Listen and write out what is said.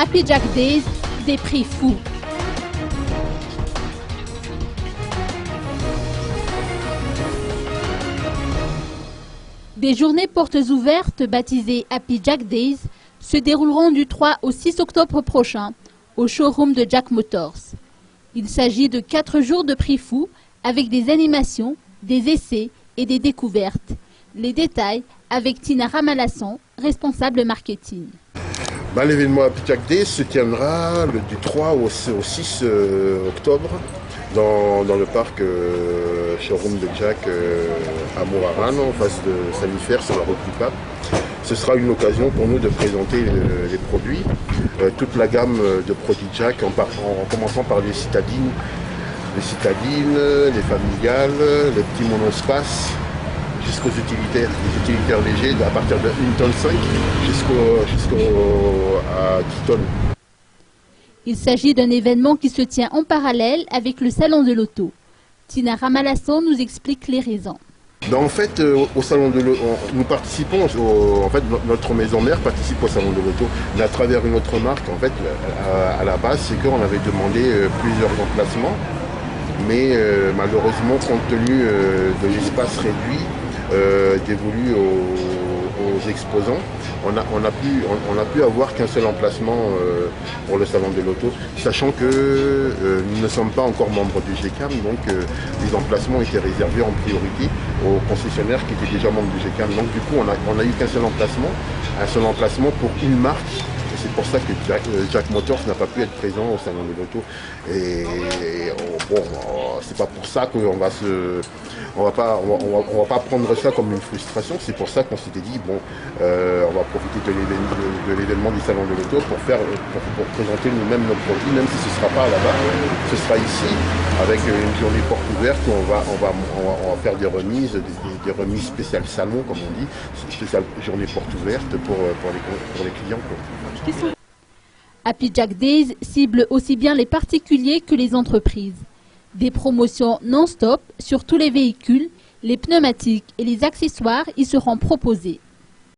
Happy Jack Days, des prix fous. Des journées portes ouvertes baptisées Happy Jack Days se dérouleront du 3 au 6 octobre prochain au showroom de Jack Motors. Il s'agit de 4 jours de prix fous avec des animations, des essais et des découvertes. Les détails avec Tina Ramalasson, responsable marketing. L'événement Happy Jack Days se tiendra du 3 au 6 octobre dans le parc showroom de Jack à Mouraran, en face de Sanifère sur la route du Pape. Ce sera une occasion pour nous de présenter les produits, toute la gamme de produits Jack, en commençant par les citadines, les familiales, les petits monospaces, jusqu'aux utilitaires, les utilitaires légers à partir de 1,5 tonne jusqu'à 10 tonnes. Il s'agit d'un événement qui se tient en parallèle avec le Salon de l'Auto. Tina Ramalasson nous explique les raisons. En fait, au Salon de l'Auto, nous participons, notre maison mère participe au Salon de l'Auto, mais à travers une autre marque. En fait, à la base, c'est qu'on avait demandé plusieurs emplacements, mais malheureusement, compte tenu de l'espace réduit dévolu aux exposants, on a pu avoir qu'un seul emplacement pour le Salon de l'Auto, sachant que nous ne sommes pas encore membres du GCAM, donc les emplacements étaient réservés en priorité aux concessionnaires qui étaient déjà membres du GCAM. Donc du coup, on a eu qu'un seul emplacement pour une marque. C'est pour ça que Jack Motors n'a pas pu être présent au Salon de l'Auto. Et bon, c'est pas pour ça qu'on va on va pas prendre ça comme une frustration. C'est pour ça qu'on s'était dit bon, on va profiter de l'événement du Salon de l'Auto pour présenter nous-mêmes nos produits, même si ce ne sera pas là-bas, ce sera ici avec une journée porte ouverte où on va faire des remises, des remises spéciales salon comme on dit, spéciale journée porte ouverte pour les clients, quoi. Happy Jack Days cible aussi bien les particuliers que les entreprises. Des promotions non-stop sur tous les véhicules, les pneumatiques et les accessoires y seront proposés.